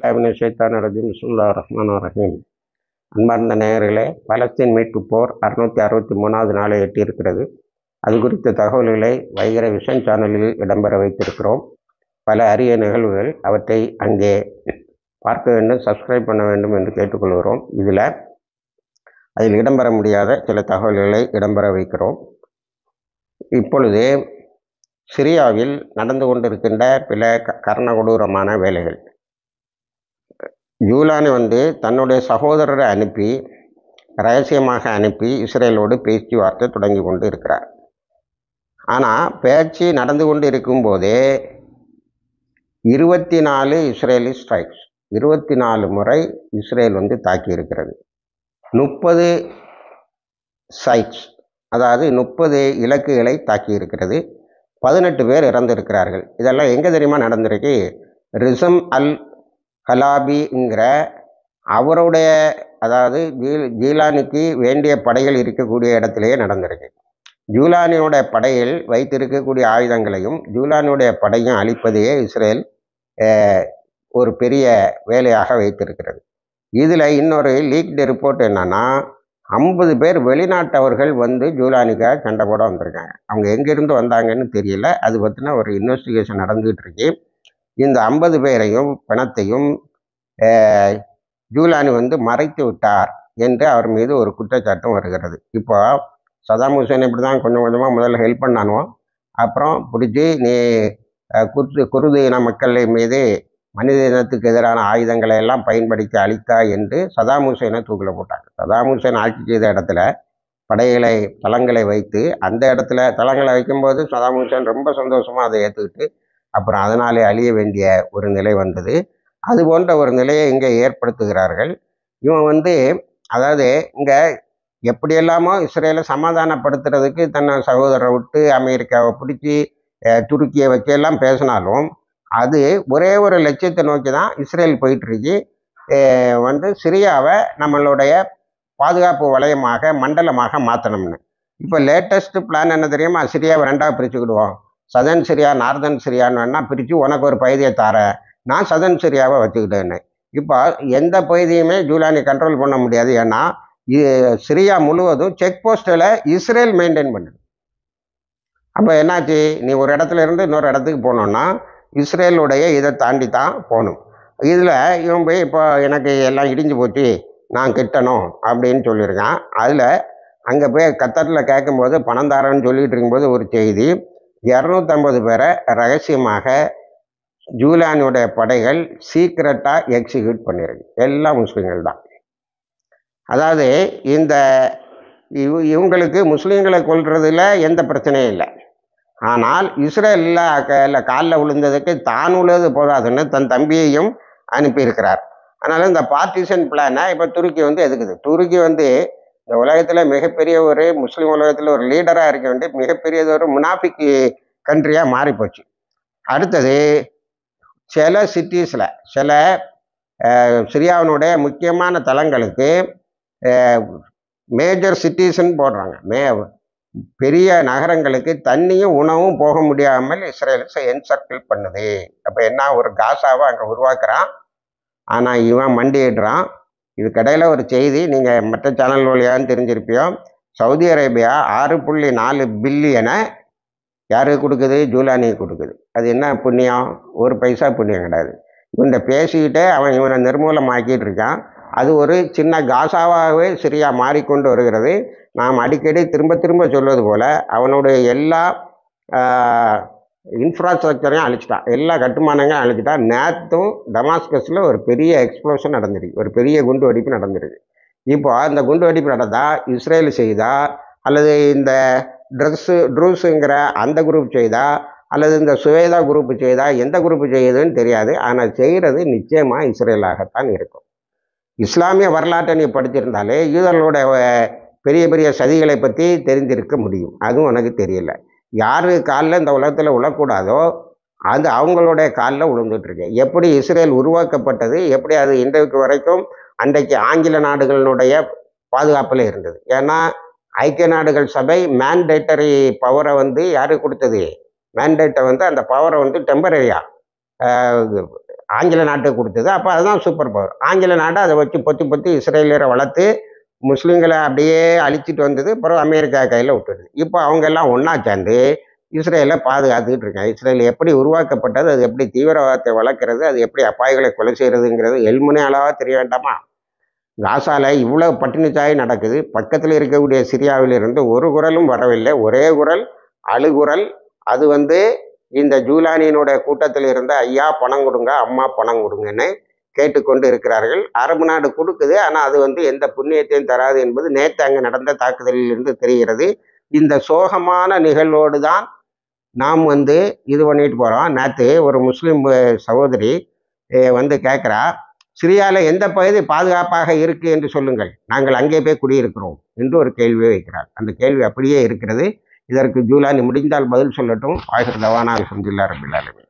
பிஸ்மில்லாஹிர்ரஹ்மானிர்ரஹீம். அன்பார்ந்த நேயர்களே, பலஸ்தீன் மீட்பு போர் 663வது நாளை எட்டியிருக்கிறது. அது குறித்த தகவல்களை வைகரை விஷன் சேனலில் இடம்பெற வைத்திருக்கிறோம். பல அரிய நிகழ்வுகள், அவற்றை அங்கே பார்க்க வேண்டும், சப்ஸ்கிரைப் பண்ண வேண்டும் என்று கேட்டுக்கொள்கிறோம். அதில் இடம்பெற முடியாத சில தகவல்களை இடம்பெற வைக்கிறோம். இப்பொழுது சிரியாவில் நடந்து கொண்டிருக்கின்ற பல கர்ணகொடூரமான வேலைகள். ஜூலானி தன்னுடைய சகோதரரை அனுப்பி, ரகசியமாக அனுப்பி இஸ்ரேலோடு பேச்சுவார்த்தை தொடங்கி கொண்டு இருக்கிறார். ஆனால் பேச்சு நடந்து கொண்டு இருக்கும்போதே 24 இஸ்ரேலி ஸ்ட்ரைக்ஸ், 24 முறை இஸ்ரேல் தாக்கி இருக்கிறது. 30 சைட்ஸ், அதாவது 30 இலக்குகளை தாக்கி இருக்கிறது. 18 பேர் இறந்திருக்கிறார்கள். இதெல்லாம் எங்கே தெரியுமா நடந்திருக்கு? ரிசம் அல் ஹலாபிங்கிற அவருடைய, அதாவது ஜீலானிக்கு வேண்டிய படைகள் இருக்கக்கூடிய இடத்திலேயே நடந்திருக்கு. ஜூலானியோட படையில் வைத்திருக்கக்கூடிய ஆயுதங்களையும் ஜூலானியுடைய படையும் அழிப்பதையே இஸ்ரேல் ஒரு பெரிய வேலையாக வைத்திருக்கிறது. இதில் இன்னொரு லீக்டு ரிப்போர்ட் என்னன்னா, 50 பேர் வெளிநாட்டவர்கள் ஜூலானிக்காக சண்டை போட வந்திருக்காங்க. அவங்க எங்கேருந்து வந்தாங்கன்னு தெரியல. அது பற்றின ஒரு இன்வெஸ்டிகேஷன் நடந்துகிட்டு இருக்கு. இந்த 50 பேரையும் பணத்தையும் ஜூலானி மறைத்து விட்டார் என்று அவர் மீது ஒரு குற்றச்சாட்டும் வருகிறது. இப்போ சதாம் ஹுசேன் இப்படி தான் கொஞ்சம் கொஞ்சமாக முதல்ல ஹெல்ப் பண்ணானோ, அப்புறம் பிடிச்சி நீ குருது இன மக்கள் மீது மனித இனத்துக்கு எதிரான ஆயுதங்களை எல்லாம் பயன்படுத்தி அழித்தா என்று சதாம் ஹுசேனை தூக்கில் போட்டாங்க. சதாம் ஹுசேன் ஆட்சி செய்த இடத்துல படைகளை தளங்களை வைத்து, அந்த இடத்துல தளங்களை வைக்கும்போது சதாம் ஹுசேன் ரொம்ப சந்தோஷமாக அதை ஏற்றுக்கிட்டு, அப்புறம் அதனாலே அழிய வேண்டிய ஒரு நிலை வந்தது. அது போன்ற ஒரு நிலையை இங்கே ஏற்படுத்துகிறார்கள். இவன் அதாவது இங்கே எப்படியெல்லாமோ இஸ்ரேலை சமாதானப்படுத்துறதுக்கு தன்னை சகோதரரை விட்டு அமெரிக்காவை பிடிச்சி துருக்கியை வச்செல்லாம் பேசினாலும், அது ஒரே ஒரு லட்சியத்தை நோக்கி தான் இஸ்ரேல் போயிட்டுருக்கு. சிரியாவை நம்மளுடைய பாதுகாப்பு வலயமாக, மண்டலமாக மாற்றணும்னு. இப்போ லேட்டஸ்ட் பிளான் என்ன தெரியுமா? சிரியாவை 2ஆக பிரிச்சுக்கிடுவோம். சதர்ன் சிரியா, நார்தன் சிரியான்னு வேணா பிரித்து உனக்கு ஒரு பகுதியை தாரேன், நான் சதர்ன் சிரியாவை வச்சுக்கிட்டேன்னு. இப்போ எந்த பகுதியுமே ஜூலானி கண்ட்ரோல் பண்ண முடியாது. ஏன்னா சிரியா முழுவதும் செக் போஸ்ட்டில் இஸ்ரேல் மெயின்டைன் பண்ணுது. அப்போ என்னாச்சு? நீ ஒரு இடத்துல இருந்து இன்னொரு இடத்துக்கு போனோன்னா இஸ்ரேலுடைய இதை தாண்டி தான் போகணும். இதில் இவன் போய் இப்போ எனக்கு எல்லாம் இடிஞ்சு போச்சு, நான் கிட்டணும் அப்படின்னு சொல்லியிருக்கான். அதில் அங்கே போய் கத்தரில் கேட்கும்போது பணம் தாரன்னு சொல்லிகிட்டு இருக்கும்போது ஒரு செய்தி, 250 பேரை ரகசியமாக ஜூலானியுடைய படைகள் சீக்ரெட்டாக எக்ஸிக்யூட் பண்ணியிருக்கு. எல்லாம் முஸ்லீம்கள் தான். அதாவது இவங்களுக்கு முஸ்லீம்களை கொல்றதுல எந்த பிரச்சனையும் இல்லை. ஆனால் இஸ்ரேலில் காலில் விழுந்ததுக்கு தான் உள்ளது போதாதுன்னு தன் தம்பியையும் அனுப்பியிருக்கிறார். அதனால் இந்த பார்ட்டிஷன் பிளானை இப்போ துருக்கி எதுக்குது? துருக்கி இந்த உலகத்தில் மிகப்பெரிய ஒரு முஸ்லீம் உலகத்தில் ஒரு லீடராக இருக்க வேண்டிய மிகப்பெரியது ஒரு முனாஃபிக் கண்ட்ரியாக மாறிப்போச்சு. அடுத்தது சில சிட்டிஸில், சில சிரியாவினுடைய முக்கியமான தளங்களுக்கு மேஜர் சிட்டிஸ்ன்னு போடுறாங்க. பெரிய நகரங்களுக்கு தண்ணியும் உணவும் போக முடியாமல் இஸ்ரேல் என்சர்க்கிள் பண்ணுது. அப்போ என்ன, ஒரு காசாவை அங்கே உருவாக்குறான். ஆனால் இவன் மண்டியிடுறான். இதுக்கடையில் ஒரு செய்தி நீங்கள் மற்ற சேனல் வழியான்னு தெரிஞ்சிருப்பியோ. சவுதி அரேபியா 6.4 பில்லியனை யாருக்கு கொடுக்குது? ஜூலானிக்கு கொடுக்குது. அது என்ன புண்ணியம்? ஒரு பைசா புண்ணியம் கிடையாது. இவன்கிட்ட பேசிக்கிட்டே இவனை நிர்மூலமாக்கிட்டு இருக்கான். அது ஒரு சின்ன காசாவாகவே சிரியா மாறிக்கொண்டு வருகிறது. நாம் அடிக்கடி திரும்ப திரும்ப சொல்வது போல் அவனுடைய எல்லா இன்ஃப்ராஸ்ட்ரக்சரையும் அழிச்சிட்டான், எல்லா கட்டுமானங்களையும் அழிச்சிட்டான். நேற்றும் டமாஸ்கஸில் ஒரு பெரிய எக்ஸ்ப்ளோஷன் நடந்திருக்கு, ஒரு பெரிய குண்டு வெடிப்பு நடந்திருக்கு. இப்போ அந்த குண்டு வெடிப்பு நடந்தால் இஸ்ரேல் செய்தா, அல்லது இந்த ட்ரூஸுங்கிற அந்த குரூப் செய்தா, அல்லது இந்த சுவேதா குரூப்பு செய்தா, எந்த குரூப்பு செய்யுதுன்னு தெரியாது. ஆனால் செய்கிறது நிச்சயமாக இஸ்ரேலாகத்தான் இருக்கும். இஸ்லாமிய வரலாற்றை நீ படிச்சிருந்தாலே யூதர்களோட பெரிய பெரிய சதிகளை பற்றி தெரிஞ்சிருக்க முடியும். அதுவும் உனக்கு தெரியல. யாரு காலில் இந்த உலகத்தில் விழக்கூடாதோ அது அவங்களுடைய காலில் விழுந்துட்டுருக்கு. எப்படி இஸ்ரேல் உருவாக்கப்பட்டது, எப்படி அது இன்றைக்கு வரைக்கும் அன்றைக்கு ஆங்கில நாடுகளினுடைய பாதுகாப்பில் இருந்தது. ஏன்னா ஐக்கிய நாடுகள் சபை மேண்டேட்டரி பவரை யாருக்கு கொடுத்தது? மேண்டேட்டை அந்த பவரை டெம்பரரியாக ஆங்கில நாட்டுக்கு கொடுத்தது. அப்போ அதுதான் சூப்பர் பவர். ஆங்கில நாடு அதை வச்சு பொத்தி பொத்தி இஸ்ரேலியரை வளர்த்து முஸ்லீம்களை அப்படியே அழிச்சிட்டு வந்தது. அப்புறம் அமெரிக்கா கையில் விட்டுடுது. இப்போ அவங்க எல்லாம் ஒன்றா சேர்ந்து இஸ்ரேலை பாதுகாத்துக்கிட்டு இருக்காங்க. இஸ்ரேல் எப்படி உருவாக்கப்பட்டது, அது எப்படி தீவிரவாதத்தை வளர்க்குறது, அது எப்படி அப்பாய்களை கொலை செய்கிறதுங்கிறது எல்முனை அளவாக தெரிய வேண்டாமா? காசால இவ்வளவு பட்டினிச்சாய் நடக்குது. பக்கத்தில் இருக்கக்கூடிய சிரியாவிலிருந்து ஒரு குரலும் வரவில்லை. ஒரே குரல் அழுகுரல். அது இந்த ஜூலானியினுடைய கூட்டத்தில் இருந்த ஐயா பணம் கொடுங்க, அம்மா பணம் கொடுங்கன்னு கேட்டுக்கொண்டு இருக்கிறார்கள். அரபு நாடு கொடுக்குது, ஆனால் அது எந்த புண்ணியத்தையும் தராது என்பது நேற்று அங்கே நடந்த தாக்குதலில் இருந்து தெரிகிறது. இந்த சோகமான நிகழ்வோடு தான் நாம் இது பண்ணிட்டு போகிறோம். நேற்று ஒரு முஸ்லீம் சகோதரி கேட்குறா, சிரியாவில் எந்த பகுதி பாதுகாப்பாக இருக்கு என்று சொல்லுங்கள், நாங்கள் அங்கே போய் குடியிருக்கிறோம் என்று ஒரு கேள்வியை வைக்கிறார். அந்த கேள்வி அப்படியே இருக்கிறது. இதற்கு ஜூலானி முடிந்தால் பதில் சொல்லட்டும். ஆகிர் தவானா அல்ஹம்துலில்லாஹி ரப்பில் ஆலமீன்.